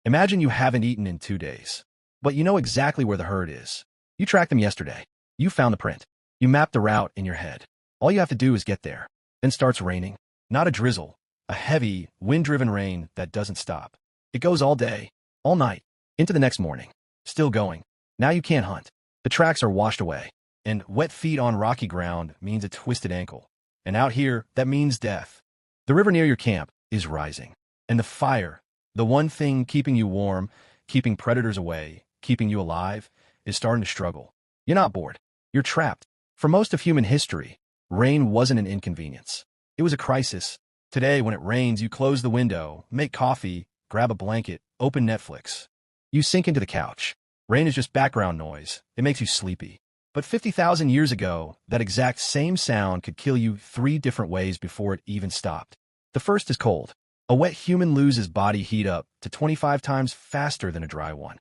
Imagine you haven't eaten in 2 days, but you know exactly where the herd is. You tracked them yesterday. You found the print. You mapped the route in your head. All you have to do is get there. Then starts raining. Not a drizzle, a heavy, wind-driven rain that doesn't stop. It goes all day, all night, into the next morning. Still going. Now you can't hunt. The tracks are washed away, and wet feet on rocky ground means a twisted ankle. And out here, that means death. The river near your camp is rising, and the fire, the one thing keeping you warm, keeping predators away, keeping you alive, is starting to struggle. You're not bored. You're trapped. For most of human history, rain wasn't an inconvenience. It was a crisis. Today, when it rains, you close the window, make coffee, grab a blanket, open Netflix. You sink into the couch. Rain is just background noise. It makes you sleepy. But 50,000 years ago, that exact same sound could kill you 3 different ways before it even stopped. The first is cold. A wet human loses body heat up to 25 times faster than a dry one.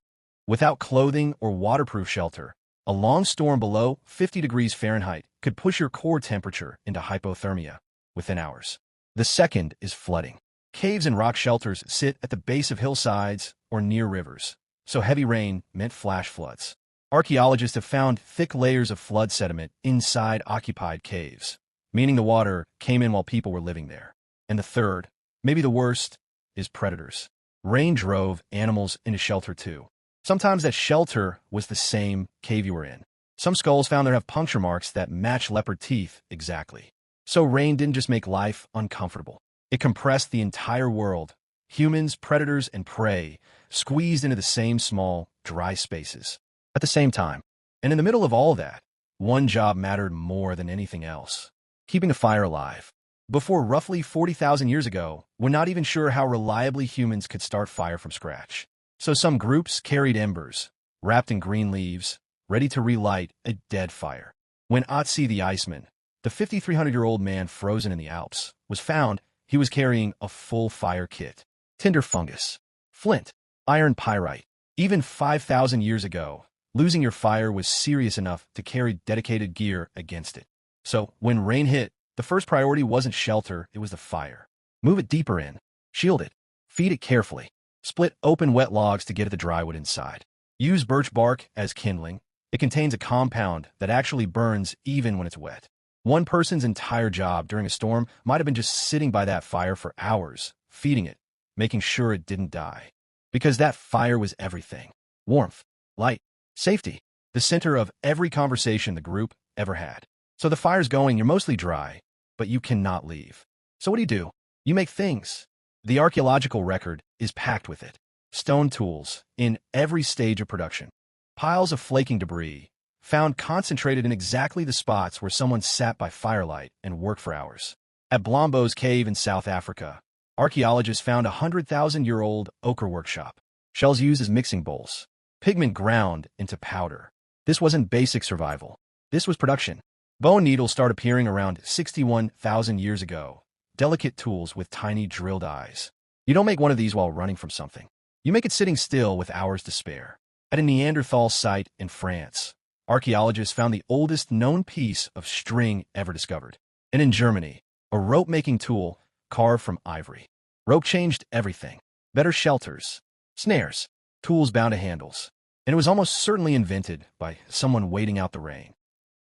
Without clothing or waterproof shelter, a long storm below 50 degrees Fahrenheit could push your core temperature into hypothermia within hours. The second is flooding. Caves and rock shelters sit at the base of hillsides or near rivers, so heavy rain meant flash floods. Archaeologists have found thick layers of flood sediment inside occupied caves, meaning the water came in while people were living there. And the third, maybe the worst, is predators. Rain drove animals into shelter too. Sometimes that shelter was the same cave you were in. Some skulls found there have puncture marks that match leopard teeth exactly. So rain didn't just make life uncomfortable. It compressed the entire world. Humans, predators, and prey squeezed into the same small, dry spaces at the same time. And in the middle of all that, one job mattered more than anything else: keeping the fire alive. Before roughly 40,000 years ago, we're not even sure how reliably humans could start fire from scratch. So some groups carried embers, wrapped in green leaves, ready to relight a dead fire. When Otzi the Iceman, the 5,300-year-old man frozen in the Alps, was found, he was carrying a full fire kit: tinder fungus, flint, iron pyrite. Even 5,000 years ago, losing your fire was serious enough to carry dedicated gear against it. So when rain hit, the first priority wasn't shelter, it was the fire. Move it deeper in, shield it, feed it carefully. Split open wet logs to get at the drywood inside. Use birch bark as kindling. It contains a compound that actually burns even when it's wet. One person's entire job during a storm might have been just sitting by that fire for hours, feeding it, making sure it didn't die. Because that fire was everything: warmth, light, safety, the center of every conversation the group ever had. So the fire's going, you're mostly dry, but you cannot leave. So what do? You make things. The archaeological record is packed with it. Stone tools in every stage of production. Piles of flaking debris, found concentrated in exactly the spots where someone sat by firelight and worked for hours. At Blombos Cave in South Africa, archaeologists found a 100,000-year-old ochre workshop. Shells used as mixing bowls. Pigment ground into powder. This wasn't basic survival. This was production. Bone needles start appearing around 61,000 years ago. Delicate tools with tiny drilled eyes. You don't make one of these while running from something. You make it sitting still with hours to spare. At a Neanderthal site in France, archaeologists found the oldest known piece of string ever discovered. And in Germany, a rope-making tool carved from ivory. Rope changed everything. Better shelters, snares, tools bound to handles. And it was almost certainly invented by someone waiting out the rain.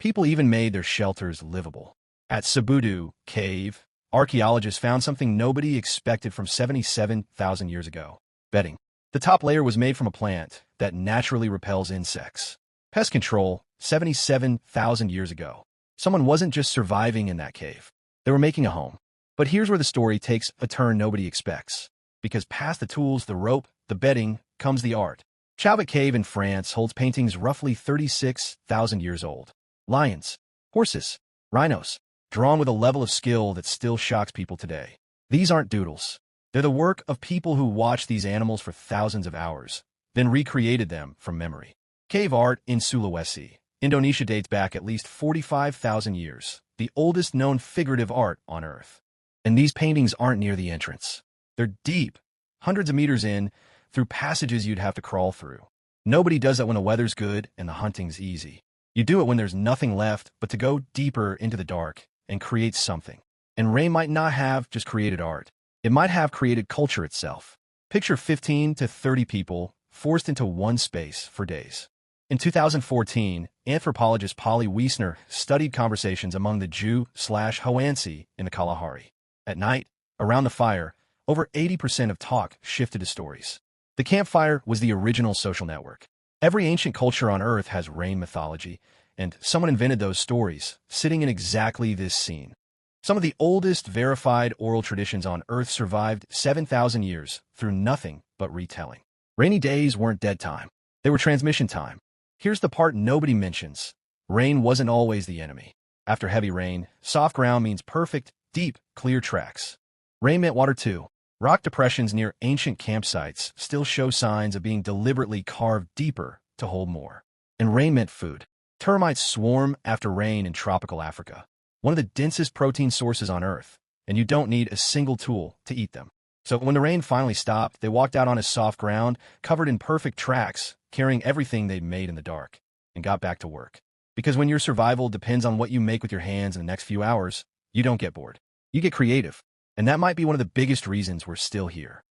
People even made their shelters livable. At Blombos Cave, archaeologists found something nobody expected from 77,000 years ago: bedding. The top layer was made from a plant that naturally repels insects. Pest control, 77,000 years ago. Someone wasn't just surviving in that cave. They were making a home. But here's where the story takes a turn nobody expects. Because past the tools, the rope, the bedding, comes the art. Chauvet Cave in France holds paintings roughly 36,000 years old. Lions, horses, rhinos, drawn with a level of skill that still shocks people today. These aren't doodles. They're the work of people who watched these animals for thousands of hours, then recreated them from memory. Cave art in Sulawesi, Indonesia dates back at least 45,000 years, the oldest known figurative art on Earth. And these paintings aren't near the entrance. They're deep, hundreds of meters in, through passages you'd have to crawl through. Nobody does that when the weather's good and the hunting's easy. You do it when there's nothing left but to go deeper into the dark and create something. And rain might not have just created art. It might have created culture itself. Picture 15 to 30 people forced into one space for days. In 2014, anthropologist Polly Wiesner studied conversations among the Jew/Hoansi in the Kalahari. At night, around the fire, over 80% of talk shifted to stories. The campfire was the original social network. Every ancient culture on Earth has rain mythology, and someone invented those stories, sitting in exactly this scene. Some of the oldest verified oral traditions on Earth survived 7,000 years through nothing but retelling. Rainy days weren't dead time. They were transmission time. Here's the part nobody mentions. Rain wasn't always the enemy. After heavy rain, soft ground means perfect, deep, clear tracks. Rain meant water too. Rock depressions near ancient campsites still show signs of being deliberately carved deeper to hold more. And rain meant food. Termites swarm after rain in tropical Africa, one of the densest protein sources on Earth, and you don't need a single tool to eat them. So when the rain finally stopped, they walked out on a soft ground, covered in perfect tracks, carrying everything they'd made in the dark, and got back to work. Because when your survival depends on what you make with your hands in the next few hours, you don't get bored. You get creative. And that might be one of the biggest reasons we're still here.